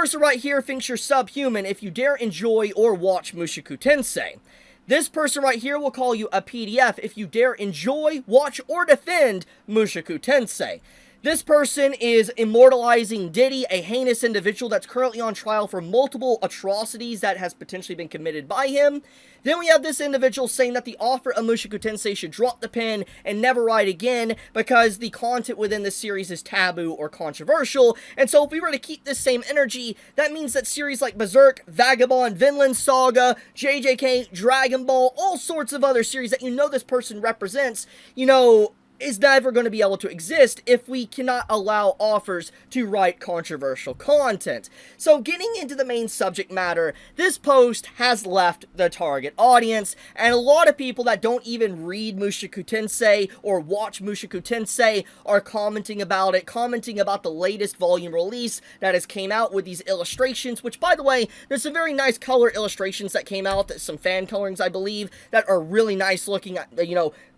person right here thinks you're subhuman if you dare enjoy or watch Mushoku Tensei. This person right here will call you a PDF if you dare enjoy, watch, or defend Mushoku Tensei. This person is immortalizing Diddy, a heinous individual that's currently on trial for multiple atrocities that has potentially been committed by him. Then we have this individual saying that the author of Mushoku Tensei should drop the pen and never write again because the content within the series is taboo or controversial. And so if we were to keep this same energy, that means that series like Berserk, Vagabond, Vinland Saga, JJK, Dragon Ball, all sorts of other series that this person represents, is never going to be able to exist if we cannot allow authors to write controversial content. So getting into the main subject matter, this post has left the target audience, and a lot of people that don't even read Mushoku Tensei or watch Mushoku Tensei are commenting about it, commenting about the latest volume release that has came out with these illustrations, which, by the way, there's some very nice color illustrations that came out, some fan colorings, I believe, that are really nice looking at,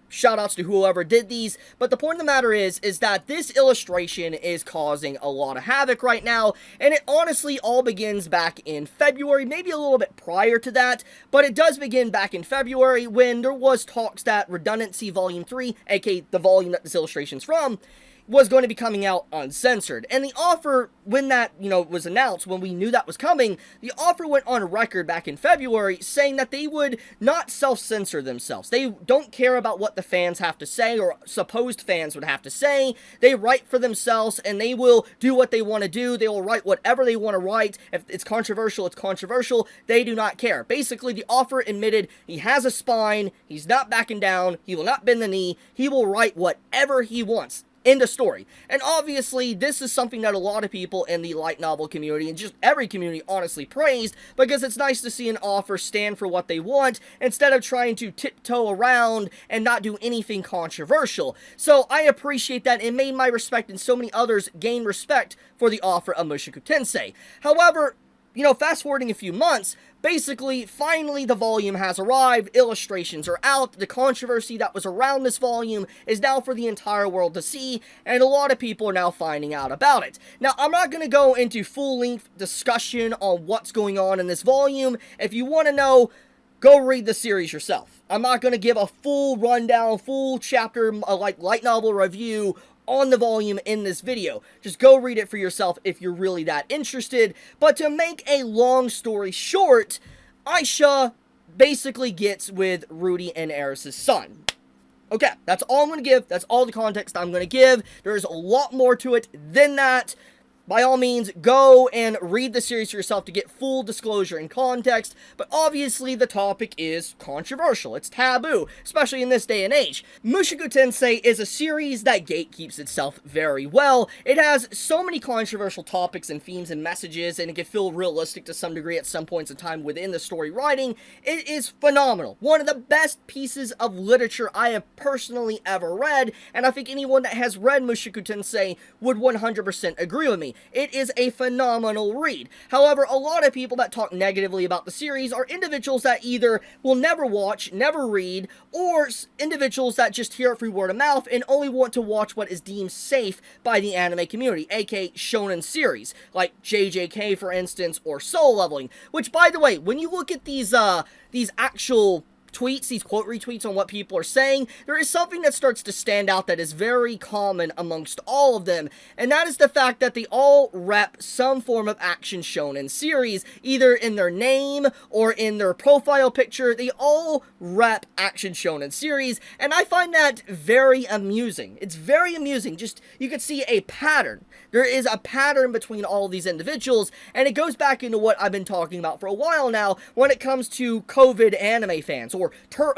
shoutouts to whoever did these, but the point of the matter is that this illustration is causing a lot of havoc right now, and it honestly all begins back in February, maybe a little bit prior to that, but it does begin back in February when there was talks that Redundancy Volume 3, aka the volume that this illustration's from, was going to be coming out uncensored. And the author, when that, was announced, when we knew that was coming, the author went on record back in February saying that they would not self-censor themselves. They don't care about what the fans have to say, or supposed fans would have to say. They write for themselves, and they will do what they want to do. They will write whatever they want to write. If it's controversial, it's controversial. They do not care. Basically, the author admitted he has a spine, he's not backing down, he will not bend the knee, he will write whatever he wants. End of story. And obviously, this is something that a lot of people in the light novel community, and just every community, honestly praised, because it's nice to see an author stand for what they want, instead of trying to tiptoe around and not do anything controversial. So, I appreciate that. It made my respect and so many others gain respect for the author of Mushoku Tensei. However, fast forwarding a few months, basically, finally the volume has arrived, illustrations are out, the controversy that was around this volume is now for the entire world to see, and a lot of people are now finding out about it. Now, I'm not going to go into full-length discussion on what's going on in this volume. If you want to know, go read the series yourself. I'm not going to give a full rundown, full chapter, like light novel review on the volume in this video. Just go read it for yourself if you're really that interested. But to make a long story short, Aisha basically gets with Rudy and Eris's son. Okay, that's all I'm going to give. That's all the context I'm going to give. There's a lot more to it than that. By all means, go and read the series for yourself to get full disclosure and context, but obviously the topic is controversial. It's taboo, especially in this day and age. Mushoku Tensei is a series that gatekeeps itself very well. It has so many controversial topics and themes and messages, and it can feel realistic to some degree at some points in time within the story writing. It is phenomenal. One of the best pieces of literature I have personally ever read, and I think anyone that has read Mushoku Tensei would 100% agree with me. It is a phenomenal read. However, a lot of people that talk negatively about the series are individuals that either will never watch, never read, or individuals that just hear it through word of mouth and only want to watch what is deemed safe by the anime community, aka Shonen series, like JJK for instance, or Soul Leveling. Which, by the way, when you look at these actual tweets, these quote retweets on what people are saying, there is something that starts to stand out that is very common amongst all of them, and that is the fact that they all rep some form of action shonen series, either in their name or in their profile picture. They all rep action shonen series, and I find that very amusing. It's very amusing. Just, you can see a pattern. There is a pattern between all of these individuals, and it goes back into what I've been talking about for a while now when it comes to COVID anime fans, or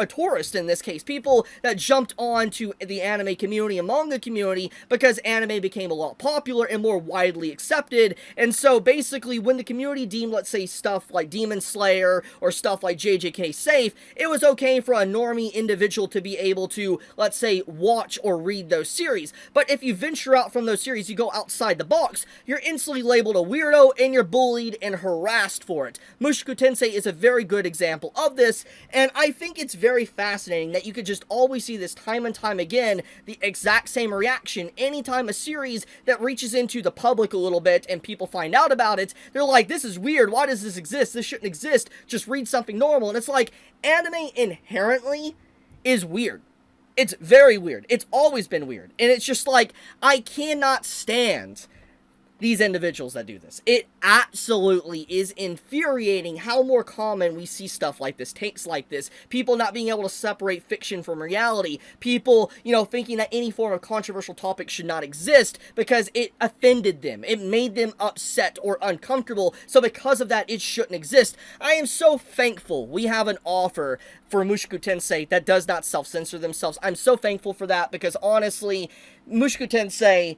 tourists in this case, people that jumped onto the anime community and manga community because anime became a lot popular and more widely accepted. And so basically, when the community deemed, let's say, stuff like Demon Slayer or stuff like JJK safe, it was okay for a normie individual to be able to, let's say, watch or read those series. But if you venture out from those series, you go outside the box, you're instantly labeled a weirdo and you're bullied and harassed for it. Mushoku Tensei is a very good example of this, and I think it's very fascinating that you could just always see this time and time again, the exact same reaction anytime a series that reaches into the public a little bit and people find out about it, they're like, this is weird, why does this exist? This shouldn't exist, just read something normal. And it's like, anime inherently is weird. It's very weird. It's always been weird. And it's just like, I cannot stand these individuals that do this. It absolutely is infuriating how more common we see stuff like this, takes like this, people not being able to separate fiction from reality, people, thinking that any form of controversial topic should not exist because it offended them, it made them upset or uncomfortable, so because of that, it shouldn't exist. I am so thankful we have an offer for Mushoku Tensei that does not self-censor themselves. I'm so thankful for that because honestly, Mushoku Tensei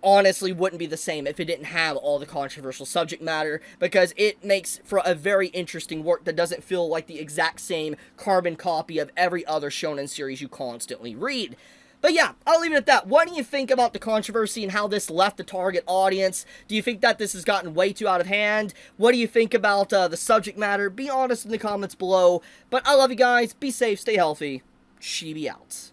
honestly wouldn't be the same if it didn't have all the controversial subject matter, because it makes for a very interesting work that doesn't feel like the exact same carbon copy of every other shonen series you constantly read. But yeah, I'll leave it at that. What do you think about the controversy and how this left the target audience? Do you think that this has gotten way too out of hand? What do you think about the subject matter? Be honest in the comments below. But I love you guys. Be safe. Stay healthy. Chibi out.